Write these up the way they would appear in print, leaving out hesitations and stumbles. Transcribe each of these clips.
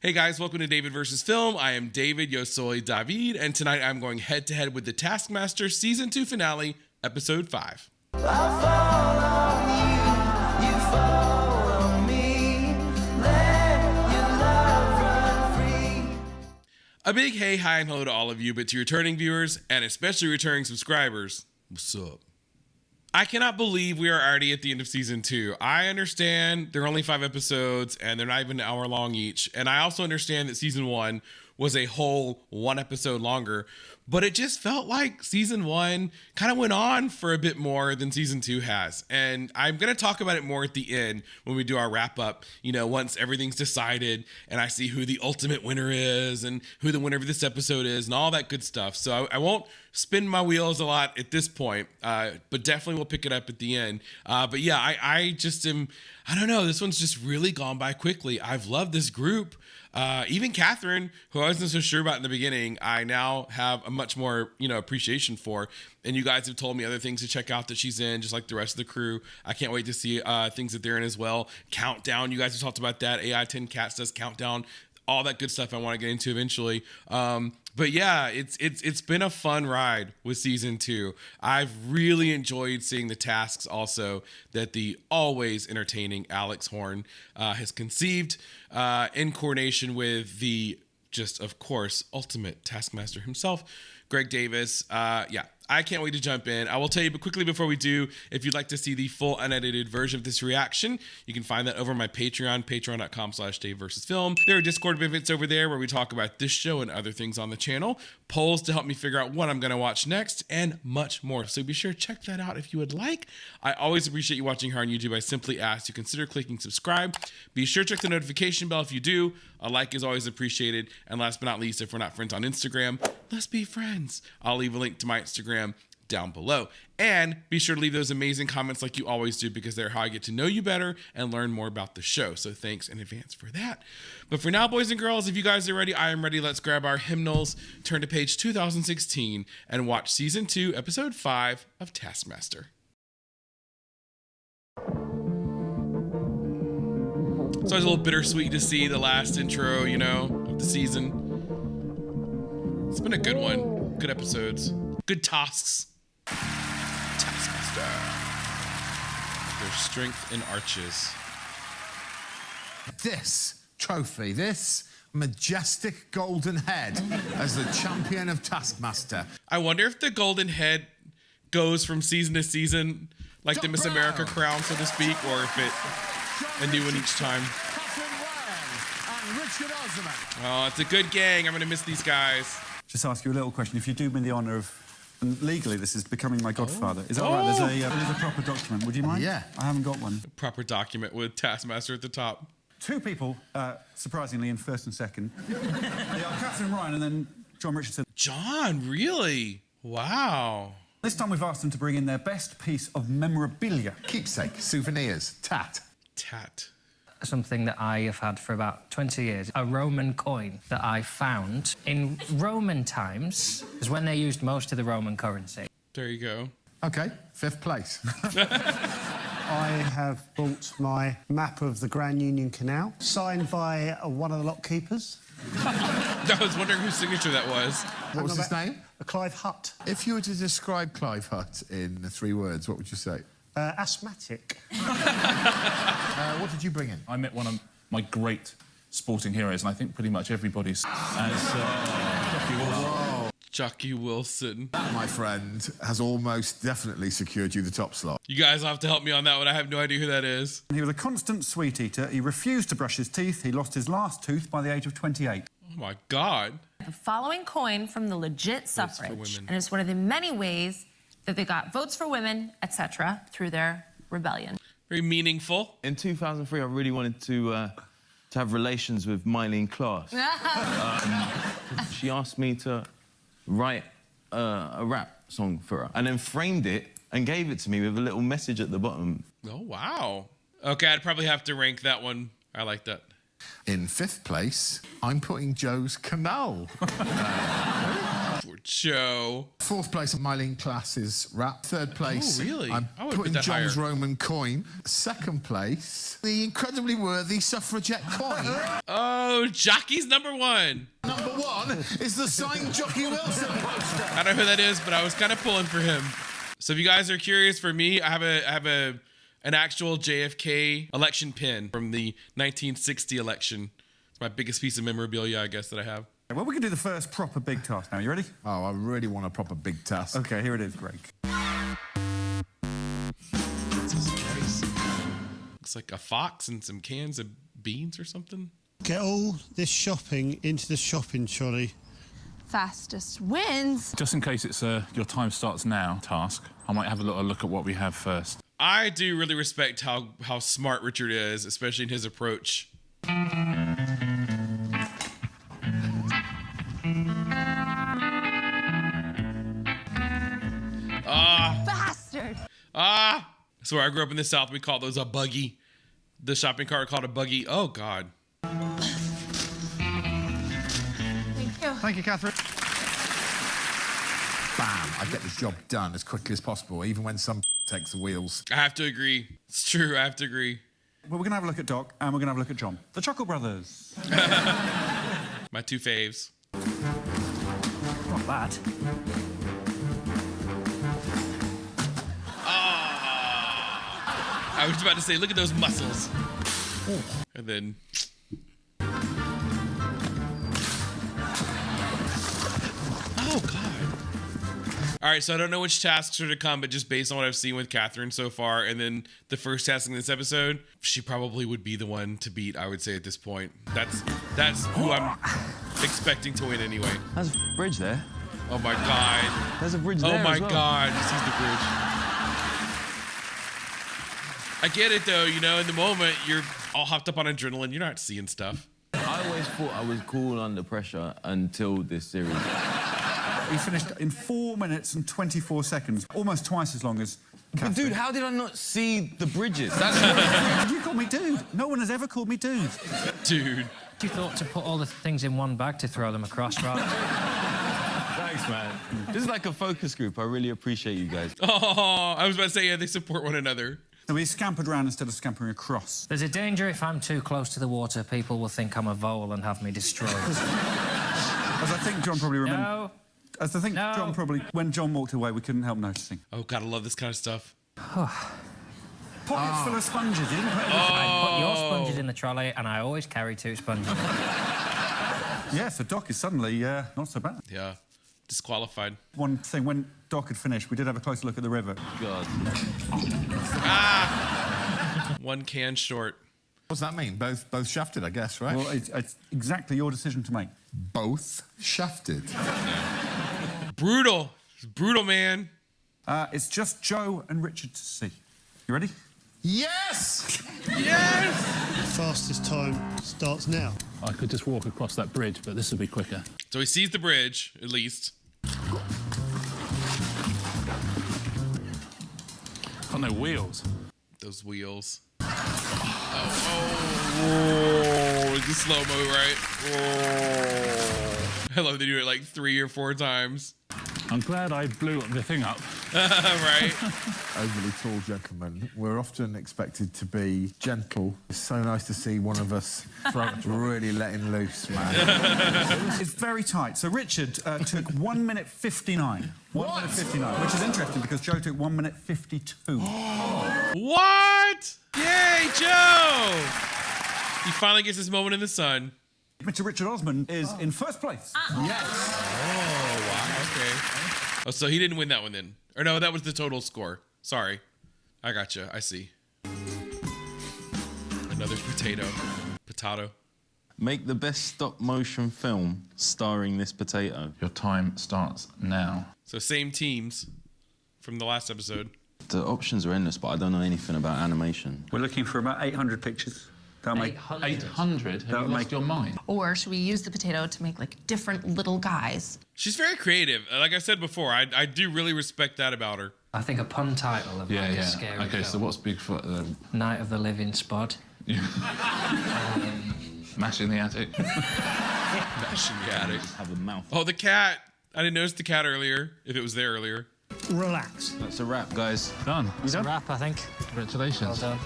Hey guys, welcome to David vs. Film. I am David, yo soy David, and tonight I'm going head-to-head with the Taskmaster Season 2 finale, Episode 5. A big hey, hi, and hello to all of you, but to returning viewers, and especially returning subscribers, what's up? I cannot believe we are already at the end of Season 2. I understand there are only 5 episodes, and they're not even an hour long each, and I also understand that Season 1 was a whole 1 episode longer, but it just felt like Season 1 kind of went on for a bit more than Season 2 has. And I'm going to talk about it more at the end when we do our wrap up, you know, once everything's decided and I see who the ultimate winner is and who the winner of this episode is and all that good stuff. So I won't spin my wheels a lot at this point, but definitely we'll pick it up at the end. But yeah, I just am, I don't know, this one's just really gone by quickly. I've loved this group. Even Katherine, who I wasn't so sure about in the beginning, I now have a much more, appreciation for. And you guys have told me other things to check out that she's in, just like the rest of the crew. I can't wait to see things that they're in as well. Countdown, you guys have talked about that. AI10 Cats does Countdown. All that good stuff I want to get into eventually. But yeah, it's been a fun ride with Season 2. I've really enjoyed seeing the tasks also that the always entertaining Alex Horne has conceived in coordination with the just, of course, ultimate Taskmaster himself, Greg Davies. Yeah, I can't wait to jump in. I will tell you, but quickly before we do, if you'd like to see the full unedited version of this reaction, you can find that over my Patreon, patreon.com/DaveVersusFilm. There are Discord events over there where we talk about this show and other things on the channel, polls to help me figure out what I'm going to watch next, and much more. So be sure to check that out if you would like. I always appreciate you watching here on YouTube. I simply ask you consider clicking subscribe. Be sure to check the notification bell if you do. A like is always appreciated. And last but not least, if we're not friends on Instagram, let's be friends. I'll leave a link to my Instagram down below. And be sure to leave those amazing comments like you always do, because they're how I get to know you better and learn more about the show. So thanks in advance for that. But for now, boys and girls, if you guys are ready, I am ready. Let's grab our hymnals, turn to page 2016, and watch Season 2, Episode 5 of Taskmaster. So it's a little bittersweet to see the last intro, of the season. It's been a good one. Good episodes. Good tasks. Taskmaster. Their strength in ARCHES. This trophy, this majestic golden head as the champion of Taskmaster. I wonder if the golden head goes from season to season, like the Miss America crown, so to speak, or if it a new one each time. Katherine Ryan and Richard Osman. Oh, it's a good gang. I'm going to miss these guys. Just ask you a little question. If you do me the honour of, and legally this is becoming my godfather. Is that all right? There's a proper document. Would you mind? Yeah. I haven't got one. A proper document with Taskmaster at the top. 2 people, surprisingly, in first and second. They are Katherine Ryan and then Jon Richardson. Jon, really? Wow. This time we've asked them to bring in their best piece of memorabilia. Keepsake, souvenirs, tat. Tat. Something that I have had for about 20 years. A Roman coin that I found in Roman times is when they used most of the Roman currency. There you go. Okay, 5th place. I have bought my map of the Grand Union Canal, signed by one of the lock keepers. I was wondering whose signature that was. What was his name? Clive Hutt. If you were to describe Clive Hutt in 3 words, what would you say? Asthmatic. What did you bring in? I met one of my great sporting heroes, and I think pretty much everybody's Jockey Wilson. That, my friend, has almost definitely secured you the top slot. You guys will have to help me on that one. I have no idea who that is. He was a constant sweet eater. He refused to brush his teeth. He lost his last tooth by the age of 28. Oh my God. The following coin from the legit suffrage, and it's one of the many ways that they got votes for women, etc., through their rebellion. Very meaningful. In 2003, I really wanted to have relations with Mylene Class. She asked me to write a rap song for her, and then framed it and gave it to me with a little message at the bottom. Oh, wow. Okay, I'd probably have to rank that one. I like that. In 5th place, I'm putting Joe's canal. Joe. Fourth place on Mylene Class's rap. Third place, Oh, really? I'm I would putting put that John's higher. Roman coin. Second place, the incredibly worthy suffragette coin. Oh, Jockey's number 1. Number 1 is the signed Jockey Wilson poster. I don't know who that is, but I was kind of pulling for him. So if you guys are curious, for me, I have an actual JFK election pin from the 1960 election. It's my biggest piece of memorabilia, I guess, that I have. Well, we can do the first proper big task now. You ready? Oh, I really want a proper big task. Okay, here it is, Greg. Jesus Christ. Looks like a fox and some cans of beans or something. Get all this shopping into the shopping trolley. Fastest wins. Just in case it's your time starts now task, I might have a little look at what we have first. I do really respect how smart Richard is, especially in his approach. Bastard. That's where I grew up in the South. We call those a buggy. The shopping cart called a buggy. Oh, God. Thank you. Thank you, Catherine. Bam, I get the job done as quickly as possible, even when some takes the wheels. I have to agree. It's true. I have to agree. Well, we're going to have a look at Doc, and we're going to have a look at John. The Chuckle Brothers. My 2 faves. Not bad. I was about to say, look at those muscles. And then... Oh, God. All right, so I don't know which tasks are to come, but just based on what I've seen with Katherine so far, and then the first task in this episode, she probably would be the one to beat, I would say, at this point. That's who I'm expecting to win anyway. There's a bridge there. Oh, my God. There's a bridge there Oh, my as well. God. He sees the bridge. I get it, though. You know, in the moment, you're all hopped up on adrenaline. You're not seeing stuff. I always thought I was cool under pressure until this series. He finished in 4 minutes and 24 seconds, almost twice as long as Catherine. But dude, how did I not see the bridges? You called me dude. No one has ever called me dude. Dude. You thought to put all the things in one bag to throw them across, right? Thanks, man. This is like a focus group. I really appreciate you guys. Oh, I was about to say, yeah, they support one another. So we scampered around instead of scampering across. There's a danger if I'm too close to the water, people will think I'm a vole and have me destroyed. As I think John probably remembered. No. As I think No. John probably, when John walked away, we couldn't help noticing. Oh, God, I love this kind of stuff. Pockets full of sponges. You didn't put I put your sponges in the trolley, and I always carry 2 sponges. Yeah, so Doc is suddenly not so bad. Yeah. Disqualified. One thing, when Doc had finished, we did have a closer look at the river. God. One can short. What's that mean? Both shafted, I guess, right? Well, it's exactly your decision to make. Both shafted. Brutal. Brutal, man. It's just Joe and Richard to see. You ready? Yes! Yes! Fastest time starts now. I could just walk across that bridge, but this would be quicker. So he sees the bridge, at least. Got no wheels. Those wheels. Oh, it's the slow-mo, right? Oh. I love they do it like 3 or 4 times. I'm glad I blew the thing up. Right? Overly tall gentlemen, we're often expected to be gentle. It's so nice to see one of us really letting loose, man. It's very tight. So Richard took 1 minute 59. 1 minute 59, which is interesting because Joe took 1 minute 52. What? Yay, Joe! He finally gets his moment in the sun. Mr. Richard Osman is in first place. Yes! Oh, wow, okay. Oh, so he didn't win that one then. Or no, that was the total score. Sorry. I gotcha. I see. Another potato. Make the best stop-motion film starring this potato. Your time starts now. So same teams from the last episode. The options are endless, but I don't know anything about animation. We're looking for about 800 pictures. That'll make 800? Have you lost your mind? Or should we use the potato to make like different little guys? She's very creative. Like I said before, I do really respect that about her. I think a pun title of like a scary Okay, so film. what's Bigfoot? Night of the Living Spud. Mash in the attic. Mashing the attic. Have a mouth. Oh, the cat. I didn't notice the cat earlier, if it was there earlier. Relax. That's a wrap, guys. Done. It's a wrap, I think. Congratulations. Well done.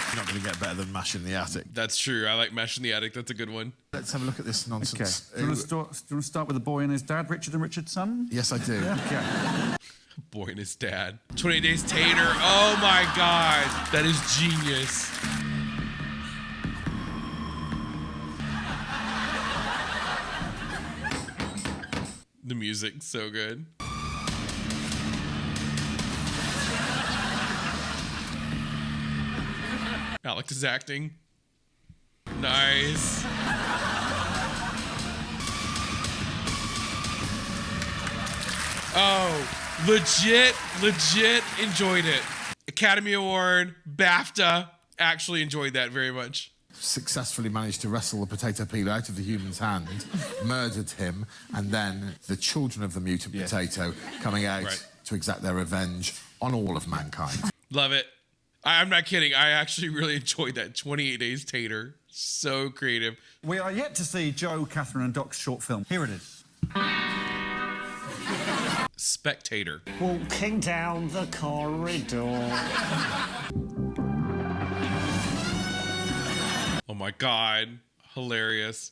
You're not going to get better than Mash in the Attic. That's true. I like Mesh in the Attic. That's a good one. Let's have a look at this Okay. nonsense. Do you want to start with the boy and his dad, Richard and Richard's son? Yes, I do. Okay. Boy and his dad. 28 Days Tater. Oh my God. That is genius. The music's so good. Alex is acting. Nice. Oh, legit enjoyed it. Academy Award, BAFTA, actually enjoyed that very much. Successfully managed to wrestle the potato peeler out of the human's hand, murdered him, and then the children of the mutant potato coming out to exact their revenge on all of mankind. Love it. I'm not kidding. I actually really enjoyed that 28 Days Tater. So creative. We are yet to see Joe, Catherine and Doc's short film. Here it is. Spectator. Walking down the corridor. Oh my God. Hilarious.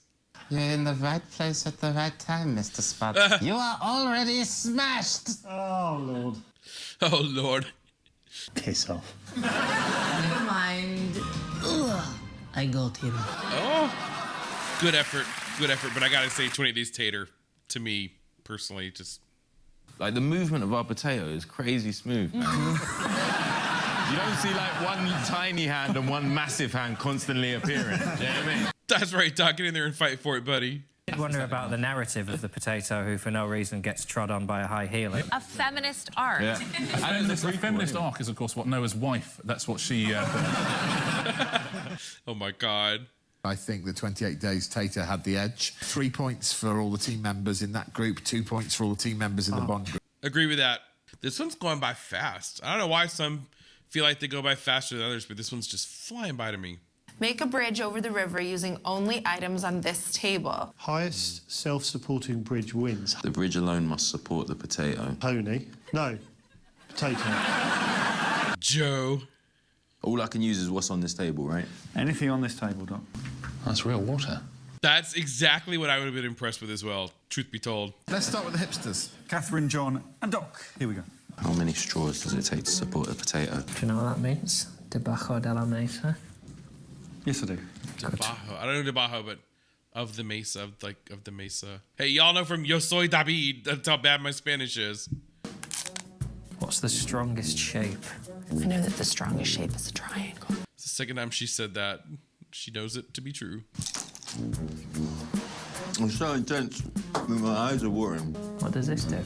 You're in the right place at the right time, Mr. Spot. You are already smashed. Oh, Lord. Oh, Lord. Piss off. Never mind. Ugh, I got him. Oh. Good effort. Good effort. But I gotta say, 28 Days Tater, to me, personally, just... Like, the movement of our potato is crazy smooth, man. You don't see, like, one tiny hand and one massive hand constantly appearing. You know what I mean? That's right, Doc. Get in there and fight for it, buddy. I did wonder about the narrative of the potato who, for no reason, gets trod on by a high heeler. A feminist arc. Yeah. And the feminist arc is, of course, what Noah's wife. That's what she... Oh, my God. I think the 28 Days Tater had the edge. 3 points for all the team members in that group, 2 points for all the team members in the Bond group. Agree with that. This one's going by fast. I don't know why some feel like they go by faster than others, but this one's just flying by to me. Make a bridge over the river using only items on this table. Highest self-supporting bridge wins. The bridge alone must support the potato. Pony. No. Potato. Joe. All I can use is what's on this table, right? Anything on this table, Doc? That's real water. That's exactly what I would have been impressed with as well, truth be told. Let's start with the hipsters. Catherine, John and Doc. Here we go. How many straws does it take to support a potato? Do you know what that means? Debajo de la mesa. Yes, I do. Debajo. I don't know Debajo, but of the mesa, of the mesa. Hey, y'all know from Yo Soy David, that's how bad my Spanish is. What's the strongest shape? I know that the strongest shape is a triangle. It's the second time she said that. She knows it to be true. I'm so intense. My eyes are watering. What does this do?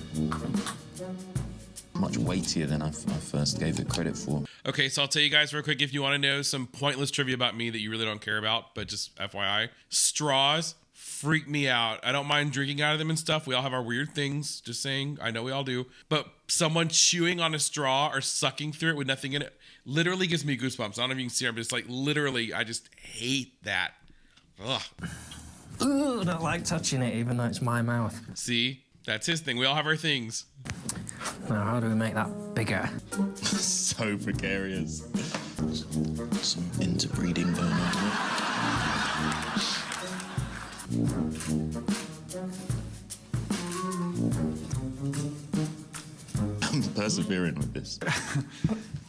Much weightier than I first gave it credit for. Okay, so I'll tell you guys real quick, if you want to know some pointless trivia about me that you really don't care about, but just FYI, straws freak me out. I don't mind drinking out of them and stuff. We all have our weird things, just saying. I know we all do. But someone chewing on a straw or sucking through it with nothing in it literally gives me goosebumps. I don't know if you can see it, but it's like literally, I just hate that. Ugh. Ooh, I don't like touching it, even though it's my mouth. See? That's his thing. We all have our things. Now, how do we make that bigger? So precarious. Some interbreeding going on. I'm persevering with this.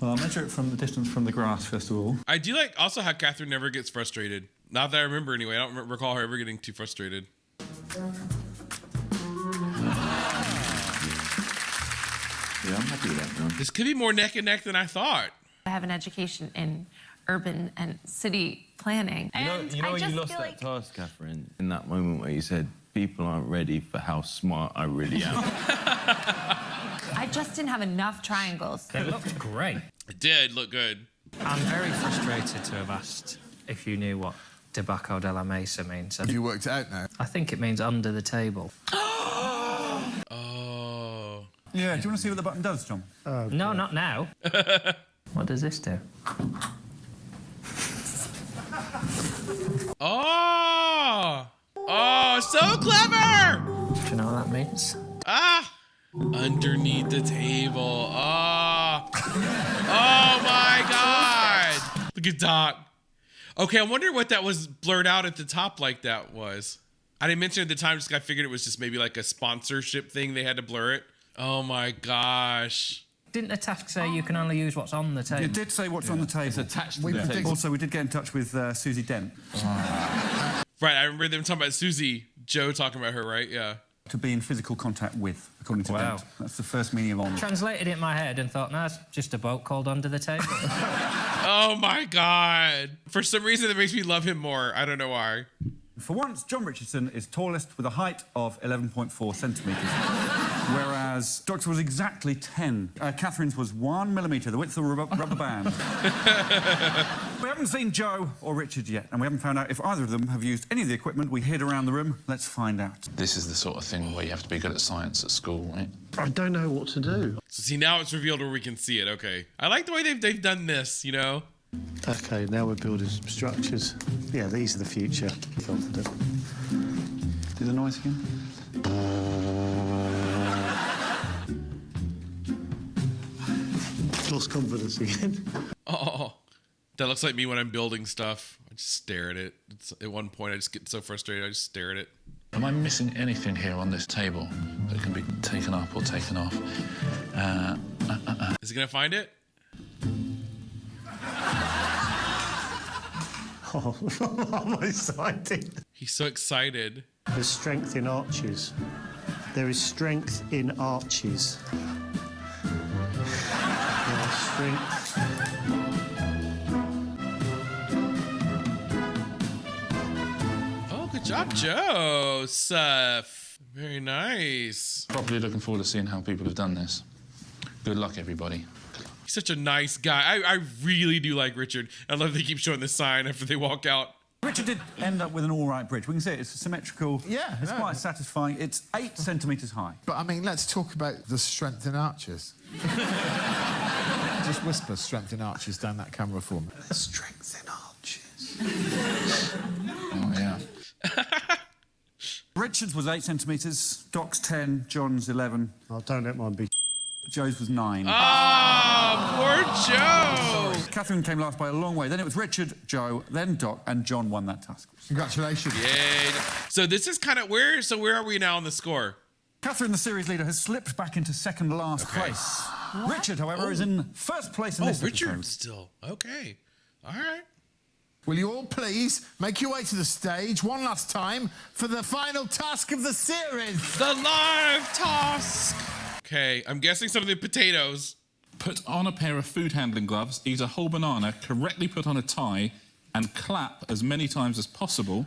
Well, I'll measure it from the distance from the grass, first of all. I do like also how Catherine never gets frustrated. Not that I remember anyway. I don't recall her ever getting too frustrated. Yeah, I'm happy with that, man. This could be more neck and neck than I thought. I have an education in urban and city planning. You know I just you lost feel that like task, Catherine, in that moment where you said, people aren't ready for how smart I really am. I just didn't have enough triangles. It looked great. It did look good. I'm very frustrated to have asked if you knew what Debajo de la Mesa means. Have you worked it out now? I think it means under the table. Oh. Yeah, do you want to see what the button does, John? No, not now. What does this do? Oh! Oh, so clever! centimetres. Ah! Underneath the table. Oh. Oh my God. Look at Doc. Okay, I wonder what that was blurred out at the top like that was. I didn't mention it at the time, just I figured it was just maybe like a sponsorship thing. They had to blur it. Oh my gosh. Didn't the task say you can only use what's on the table? It did say what's on the table. It's attached to the table. Also, we did get in touch with Susie Dent. Right, I remember them talking about Susie, Joe talking about her, right? Yeah. To be in physical contact with, according to Dent. That's the first meaning of on. Translated it in my head and thought, no, it's just a boat called Under the Table. Oh my God. For some reason, that makes me love him more. I don't know why. For once, Jon Richardson is tallest with a height of 11.4 centimetres, whereas Doc's was exactly 10. Catherine's was 1 millimetre, the width of a rubber band. We haven't seen Joe or Richard yet, and we haven't found out if either of them have used any of the equipment we hid around the room. Let's find out. This is the sort of thing where you have to be good at science at school, right? I don't know what to do. So see, now it's revealed where we can see it. Okay. I like the way they've done this, you know? OK, now we're building some structures. Yeah, these are the future. Confident. Do the noise again. Lost confidence again. Oh, that looks like me when I'm building stuff. I just stare at it. At one point, I just get so frustrated, I just stare at it. Am I missing anything here on this table that can be taken up or taken off? Is he gonna find it? Oh, I'm excited. He's so excited. There's strength in arches. There is strength in arches. There is strength. Oh, good job, Joseph. Very nice. Properly looking forward to seeing how people have done this. Good luck, everybody. He's such a nice guy. I really do like Richard. I love they keep showing the sign after they walk out. Richard did end up with an all-right bridge. We can see it. It's symmetrical. Yeah, It's quite satisfying. It's 8 centimetres high. But, I mean, let's talk about the strength in arches. Just whisper strength in arches down that camera for me. Strength in arches. Oh, yeah. Richard's was 8 centimetres, Doc's 10, Jon's 11. Oh, don't let mine be. Joe's was 9. Oh, poor Joe. Katherine came last by a long way. Then it was Richard, Joe, then Doc, and Jon won that task. Congratulations. Yay. So this is kind of where are we now on the score? Katherine, the series leader, has slipped back into second last place. Richard, however, is in first place in this Richard episode. still. Okay. All right. Will you all please make your way to the stage one last time for the final task of the series? The live task. Okay, I'm guessing some of the potatoes. Put on a pair of food handling gloves, eat a whole banana, correctly put on a tie, and clap as many times as possible.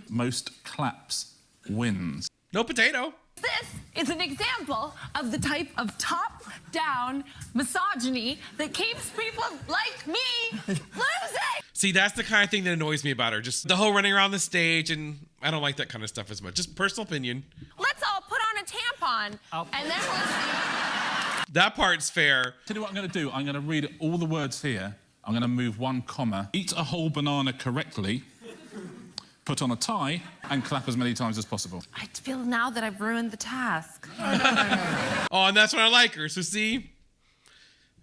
Most claps wins. No potato. This is an example of the type of top-down misogyny that keeps people like me losing. See, that's the kind of thing that annoys me about her. Just the whole running around the stage, and I don't like that kind of stuff as much. Just personal opinion. Let's all put on a tampon, and then we'll see. That part's fair. Tell you what I'm going to do. I'm going to read all the words here. I'm going to move one comma. Eat a whole banana correctly. Put on a tie and clap as many times as possible. I feel now that I've ruined the task. Oh, and that's when I like her. So see,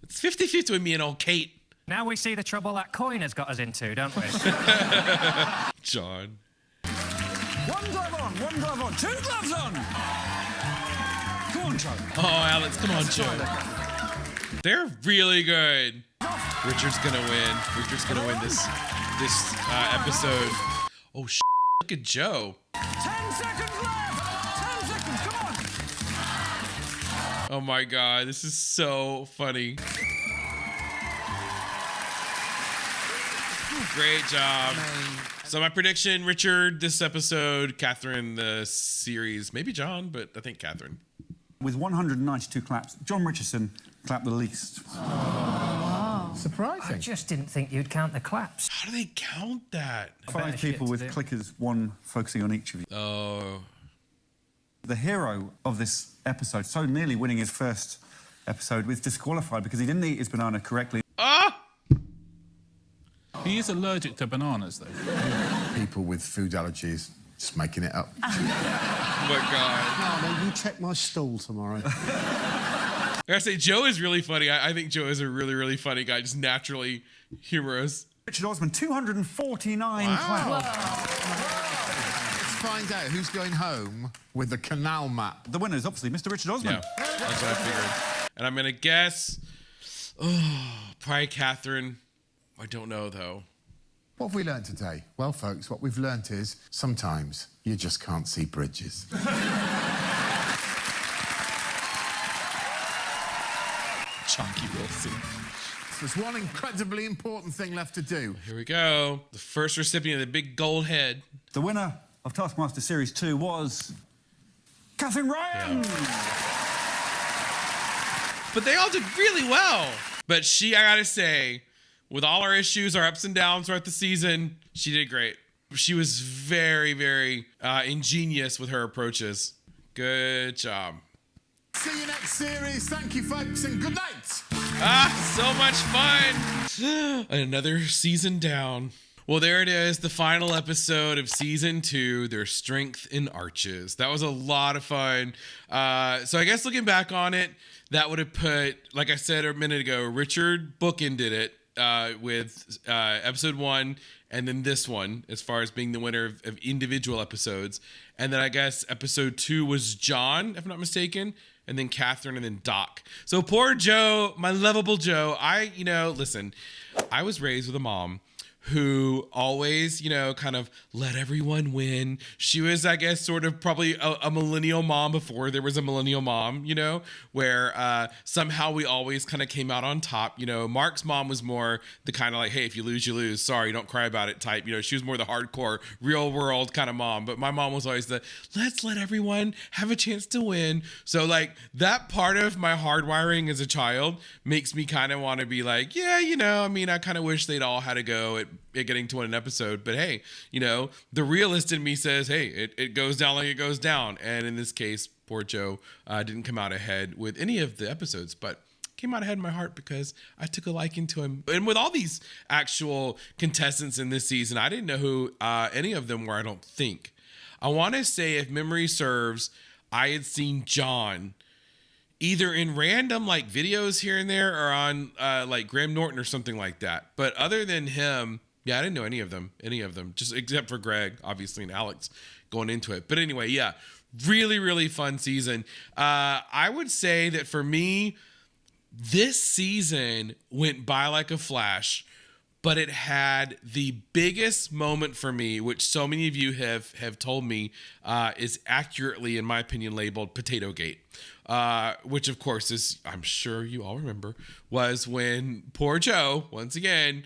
it's 50-50 with me and old Kate. Now we see the trouble that coin has got us into, don't we? Jon. One glove on, 2 gloves on. Come on, Joe. Oh, Alex, come on, Joe. They're really good. Richard's gonna win. Richard's gonna win this episode. Oh, look at Joe. 10 seconds left. 10 seconds. Come on. Oh my God, this is so funny. Great job. So my prediction, Richard this episode, Katherine the series, maybe Jon, but I think Katherine. With 192 claps, Jon Richardson clapped the least. Surprising. I just didn't think you'd count the claps. How do they count that? 5 people with clickers, 1 focusing on each of you. Oh. The hero of this episode, so nearly winning his first episode, was disqualified because he didn't eat his banana correctly. Ah! He is allergic to bananas, though. People with food allergies Just making it up. Oh my God. No, you check my stool tomorrow. I gotta say, Joe is really funny. I think Joe is a really, really funny guy, just naturally humorous. Richard Osman, 249 claps. Let's find out who's going home with the canal map. The winner is obviously Mr. Richard Osman. Yeah, that's what I figured. And I'm gonna guess, probably Katherine. I don't know, though. What have we learned today? Well, folks, what we've learnt is sometimes you just can't see bridges. Chalky Wilson. There's one incredibly important thing left to do. Here we go. The first recipient of the big gold head. The winner of Taskmaster Series 2 was Katherine Ryan. Yeah. But they all did really well. But she, I gotta say, with all our issues, our ups and downs throughout the season, she did great. She was very, very ingenious with her approaches. Good job. See you next series. Thank you, folks, and good night. So much fun. Another season down. Well, there it is, the final episode of season 2, Their Strength in Arches. That was a lot of fun. So I guess looking back on it, that would have put, like I said a minute ago, Richard bookended it with episode 1 and then this one, as far as being the winner of individual episodes. And then I guess episode 2 was Jon, if I'm not mistaken, and then Katherine, and then Doc. So poor Joe, my lovable Joe. Listen, I was raised with a mom who always, kind of let everyone win. She was, I guess, sort of probably a millennial mom before there was a millennial mom, where somehow we always kind of came out on top. Mark's mom was more the kind of like, hey, if you lose, you lose. Sorry, don't cry about it type. She was more the hardcore, real world kind of mom. But my mom was always the, let's let everyone have a chance to win. So like that part of my hardwiring as a child makes me kind of want to be like, yeah, I kind of wish they'd all had a go at getting to win an episode, but hey, the realist in me says, hey, it goes down like it goes down. And in this case, poor Joe didn't come out ahead with any of the episodes, but came out ahead in my heart because I took a liking to him. And with all these actual contestants in this season, I didn't know who any of them were, I don't think. I want to say, if memory serves, I had seen Jon either in random like videos here and there or on like Graham Norton or something like that. But other than him, yeah, I didn't know any of them, just except for Greg, obviously, and Alex going into it. But anyway, yeah, really, really fun season. I would say that for me, this season went by like a flash, but it had the biggest moment for me, which so many of you have told me is accurately, in my opinion, labeled Potato Gate. Which of course is, I'm sure you all remember, was when poor Joe, once again,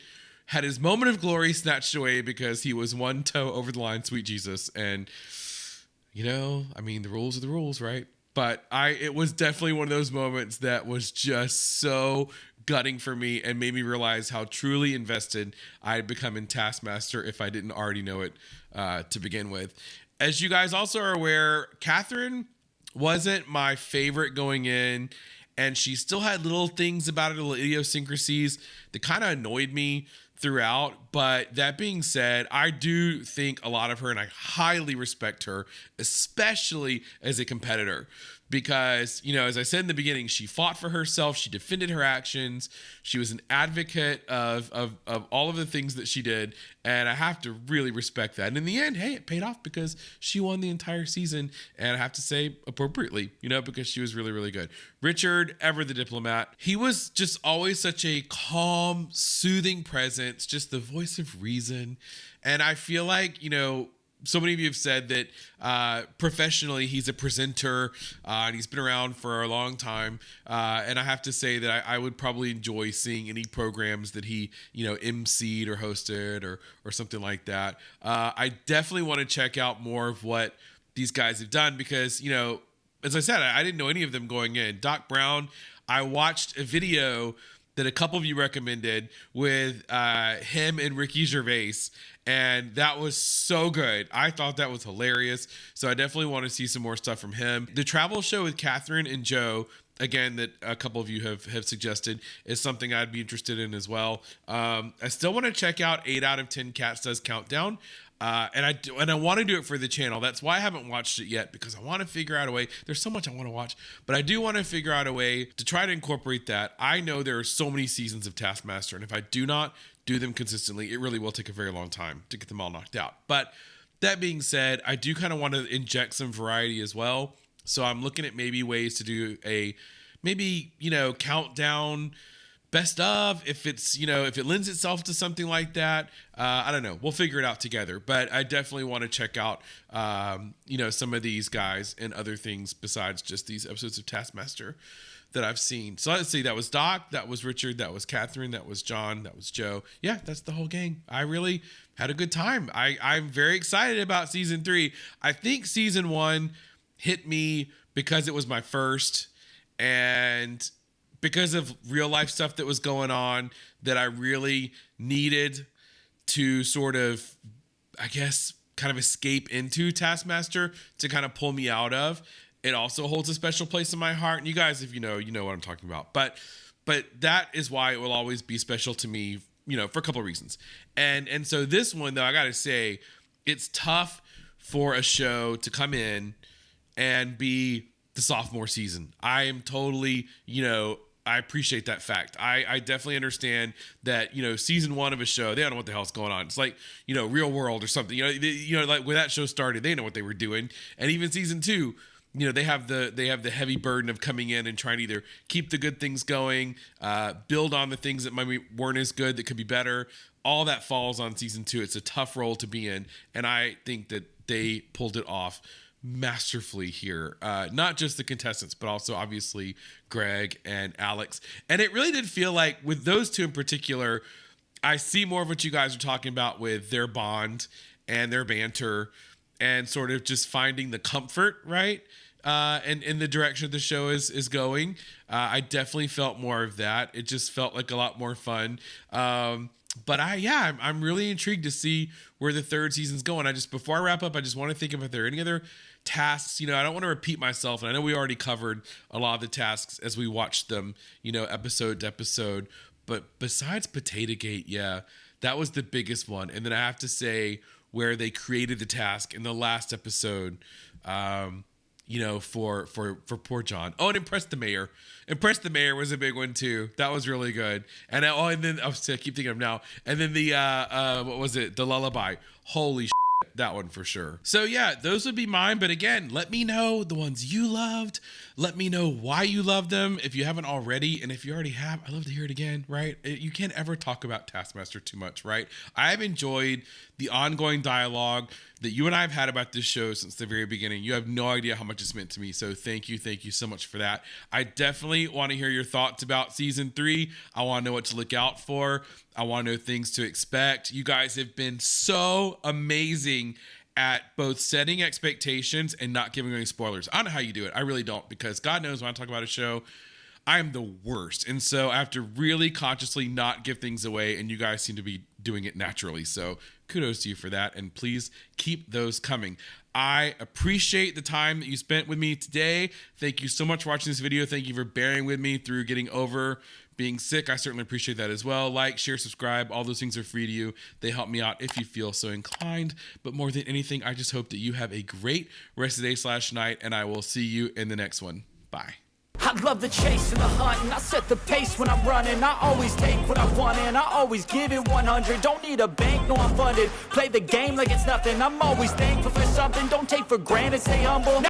had his moment of glory snatched away because he was one toe over the line, sweet Jesus. And, the rules are the rules, right? But it was definitely one of those moments that was just so gutting for me and made me realize how truly invested I had become in Taskmaster if I didn't already know it to begin with. As you guys also are aware, Katherine wasn't my favorite going in, and she still had little things about it, little idiosyncrasies that kind of annoyed me throughout. But that being said, I do think a lot of her, and I highly respect her, especially as a competitor. Because, as I said in the beginning, she fought for herself. She defended her actions. She was an advocate of all of the things that she did. And I have to really respect that. And in the end, hey, it paid off because she won the entire season. And I have to say appropriately, because she was really, really good. Richard, ever the diplomat. He was just always such a calm, soothing presence, just the voice of reason. And I feel like, so many of you have said that professionally he's a presenter and he's been around for a long time. And I have to say that I would probably enjoy seeing any programs that he, emceed or hosted or something like that. I definitely want to check out more of what these guys have done because, as I said, I didn't know any of them going in. Doc Brown, I watched a video that a couple of you recommended with him and Ricky Gervais. And that was so good. I thought that was hilarious. So I definitely want to see some more stuff from him. The travel show with Katherine and Joe, again, that a couple of you have suggested, is something I'd be interested in as well. I still want to check out 8 out of 10 Cat Does Countdown. And I want to do it for the channel. That's why I haven't watched it yet, because I want to figure out a way. There's so much I want to watch, but I do want to figure out a way to try to incorporate that. I know there are so many seasons of Taskmaster, and if I do not do them consistently, it really will take a very long time to get them all knocked out. But that being said, I do kind of want to inject some variety as well. So I'm looking at maybe ways to do maybe countdown best of, if it's, if it lends itself to something like that. I don't know. We'll figure it out together. But I definitely want to check out, some of these guys and other things besides just these episodes of Taskmaster that I've seen. So let's see. That was Doc. That was Richard. That was Katherine. That was Jon. That was Joe. Yeah, that's the whole gang. I really had a good time. I'm very excited about season 3. I think season 1 hit me because it was my first, and because of real life stuff that was going on that I really needed to sort of, I guess, kind of escape into Taskmaster to kind of pull me out of. It also holds a special place in my heart. And you guys, if you know what I'm talking about. But that is why it will always be special to me, for a couple of reasons. And so this one, though, I got to say, it's tough for a show to come in and be the sophomore season. I am totally, I appreciate that fact. I definitely understand that, season 1 of a show, they don't know what the hell's going on. It's like, Real World or something, like when that show started, they know what they were doing. And even season 2, they have the heavy burden of coming in and trying to either keep the good things going, build on the things that maybe weren't as good, that could be better. All that falls on season 2. It's a tough role to be in. And I think that they pulled it off masterfully here. Not just the contestants, but also obviously Greg and Alex. And it really did feel like with those two in particular, I see more of what you guys are talking about with their bond and their banter and sort of just finding the comfort, right? And in the direction the show is going. I definitely felt more of that. It just felt like a lot more fun. But I'm really intrigued to see where the third season's going. Before I wrap up, I just want to think if there are any other tasks. I don't want to repeat myself, and I know we already covered a lot of the tasks as we watched them, episode to episode. But besides Potatogate, that was the biggest one. And then I have to say, where they created the task in the last episode, for poor Jon. Oh, and Impress the Mayor. Impress the Mayor was a big one too. That was really good. And then I keep thinking of now. And then the what was it? The lullaby. Holy shit, that one for sure. So yeah, those would be mine. But again, let me know the ones you loved. Let me know why you love them if you haven't already. And if you already have, I'd love to hear it again, right? You can't ever talk about Taskmaster too much, right? I've enjoyed the ongoing dialogue that you and I have had about this show since the very beginning. You have no idea how much it's meant to me. So thank you so much for that. I definitely want to hear your thoughts about season 3. I want to know what to look out for. I want to know things to expect. You guys have been so amazing at both setting expectations and not giving any spoilers. I don't know how you do it. I really don't, because God knows when I talk about a show, I am the worst. And so I have to really consciously not give things away, and you guys seem to be doing it naturally. So kudos to you for that, and please keep those coming. I appreciate the time that you spent with me today. Thank you so much for watching this video. Thank you for bearing with me through getting over being sick. I certainly appreciate that as well. Like, share, subscribe. All those things are free to you. They help me out if you feel so inclined. But more than anything, I just hope that you have a great rest of the day/night, and I will see you in the next one. Bye. I love the chase and the hunt, and I set the pace when I'm running. I always take what I want, and I always give it 100. Don't need a bank, no, I'm funded. Play the game like it's nothing. I'm always thankful for something. Don't take for granted, stay humble.